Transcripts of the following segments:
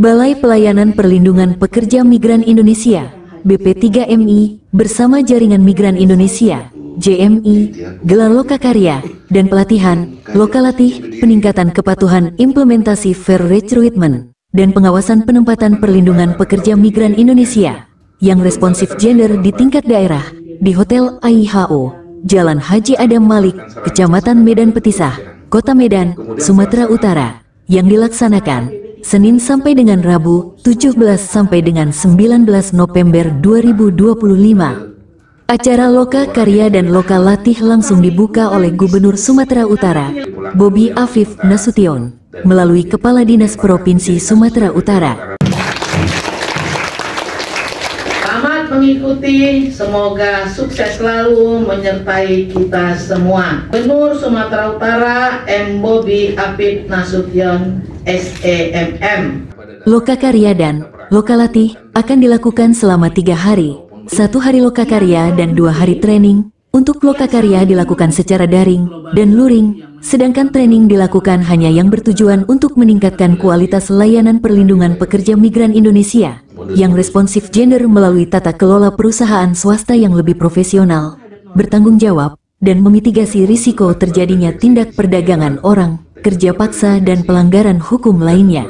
Balai Pelayanan Perlindungan Pekerja Migran Indonesia (BP3MI) bersama Jaringan Migran Indonesia (JMI) gelar lokakarya dan pelatihan lokalatih peningkatan kepatuhan implementasi Fair Recruitment dan pengawasan penempatan perlindungan pekerja migran Indonesia yang responsif gender di tingkat daerah di Hotel AIHO, Jalan Haji Adam Malik, Kecamatan Medan Petisah, Kota Medan, Sumatera Utara, yang dilaksanakan Senin sampai dengan Rabu, 17 sampai dengan 19 November 2025. Acara Loka Karya dan Loka Latih langsung dibuka oleh Gubernur Sumatera Utara, Bobi Afif Nasution, melalui Kepala Dinas Provinsi Sumatera Utara. Selamat mengikuti, semoga sukses selalu menyertai kita semua. Gubernur Sumatera Utara M. Bobi Afif Nasution, SEMM. Loka Karya dan Loka Latih akan dilakukan selama 3 hari, 1 hari Loka Karya dan 2 hari training. Untuk Loka Karya dilakukan secara daring dan luring, sedangkan training dilakukan hanya yang bertujuan untuk meningkatkan kualitas layanan perlindungan pekerja migran Indonesia yang responsif gender melalui tata kelola perusahaan swasta yang lebih profesional, bertanggung jawab, dan memitigasi risiko terjadinya tindak perdagangan orang, kerja paksa, dan pelanggaran hukum lainnya.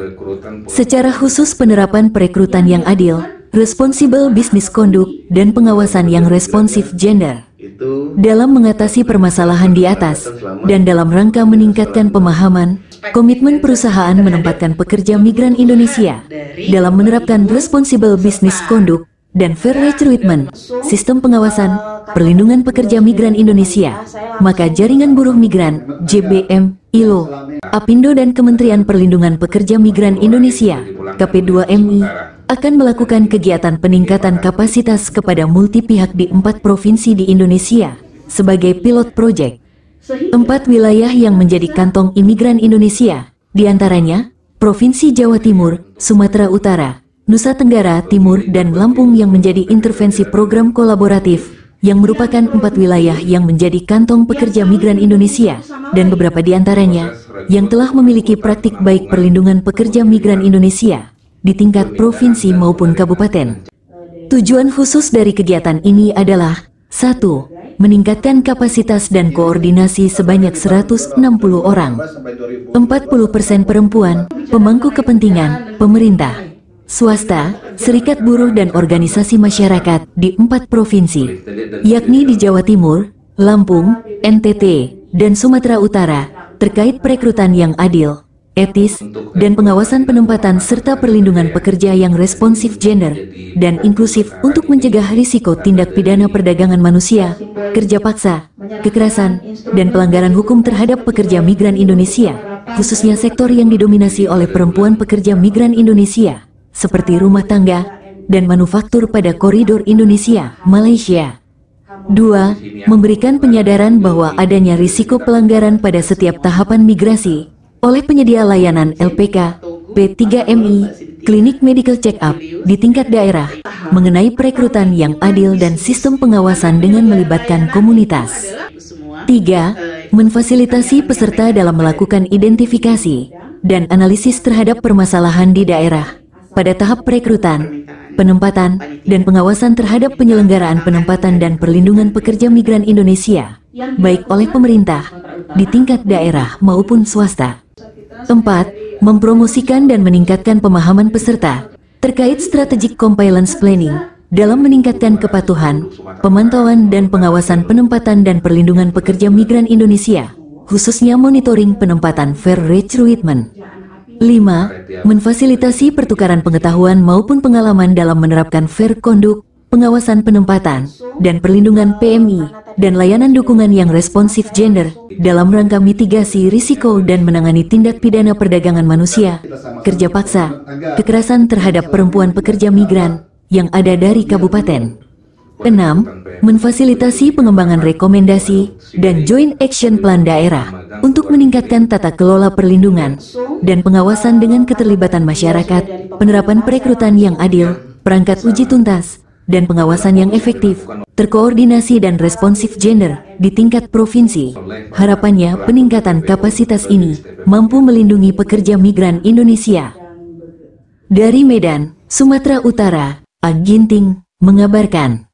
Secara khusus penerapan perekrutan yang adil, responsible business conduct, dan pengawasan yang responsif gender dalam mengatasi permasalahan di atas, dan dalam rangka meningkatkan pemahaman, komitmen perusahaan menempatkan pekerja migran Indonesia dalam menerapkan responsible business conduct dan fair recruitment, sistem pengawasan perlindungan pekerja migran Indonesia, maka Jaringan Buruh Migran, JBM, ILO, Apindo, dan Kementerian Perlindungan Pekerja Migran Indonesia, KP2MI, akan melakukan kegiatan peningkatan kapasitas kepada multi pihak di 4 provinsi di Indonesia sebagai pilot project. 4 wilayah yang menjadi kantong imigran Indonesia, diantaranya Provinsi Jawa Timur, Sumatera Utara, Nusa Tenggara Timur, dan Lampung yang menjadi intervensi program kolaboratif, yang merupakan 4 wilayah yang menjadi kantong pekerja migran Indonesia, dan beberapa diantaranya yang telah memiliki praktik baik perlindungan pekerja migran Indonesia di tingkat provinsi maupun kabupaten. Tujuan khusus dari kegiatan ini adalah 1. Meningkatkan kapasitas dan koordinasi sebanyak 160 orang, 40% perempuan, pemangku kepentingan, pemerintah, swasta, serikat buruh, dan organisasi masyarakat di 4 provinsi, yakni di Jawa Timur, Lampung, NTT, dan Sumatera Utara, terkait perekrutan yang adil, etis, dan pengawasan penempatan serta perlindungan pekerja yang responsif gender dan inklusif untuk mencegah risiko tindak pidana perdagangan manusia, kerja paksa, kekerasan, dan pelanggaran hukum terhadap pekerja migran Indonesia, khususnya sektor yang didominasi oleh perempuan pekerja migran Indonesia, seperti rumah tangga dan manufaktur pada koridor Indonesia, Malaysia. 2. Memberikan penyadaran bahwa adanya risiko pelanggaran pada setiap tahapan migrasi oleh penyedia layanan LPK, P3MI, klinik medical check-up di tingkat daerah, mengenai perekrutan yang adil dan sistem pengawasan dengan melibatkan komunitas. 3. Memfasilitasi peserta dalam melakukan identifikasi dan analisis terhadap permasalahan di daerah pada tahap perekrutan, penempatan, dan pengawasan terhadap penyelenggaraan penempatan dan perlindungan pekerja migran Indonesia, baik oleh pemerintah, di tingkat daerah maupun swasta. 4. Mempromosikan dan meningkatkan pemahaman peserta terkait strategic compliance planning dalam meningkatkan kepatuhan, pemantauan, dan pengawasan penempatan dan perlindungan pekerja migran Indonesia, khususnya monitoring penempatan fair recruitment. 5. Memfasilitasi pertukaran pengetahuan maupun pengalaman dalam menerapkan fair conduct, pengawasan penempatan, dan perlindungan PMI, dan layanan dukungan yang responsif gender, dalam rangka mitigasi risiko dan menangani tindak pidana perdagangan manusia, kerja paksa, kekerasan terhadap perempuan pekerja migran, yang ada dari kabupaten. 6. Memfasilitasi pengembangan rekomendasi dan joint action plan daerah untuk meningkatkan tata kelola perlindungan dan pengawasan dengan keterlibatan masyarakat, penerapan perekrutan yang adil, perangkat uji tuntas, dan pengawasan yang efektif, terkoordinasi dan responsif gender di tingkat provinsi. Harapannya peningkatan kapasitas ini mampu melindungi pekerja migran Indonesia Dari Medan, Sumatera Utara, Pak Ginting mengabarkan.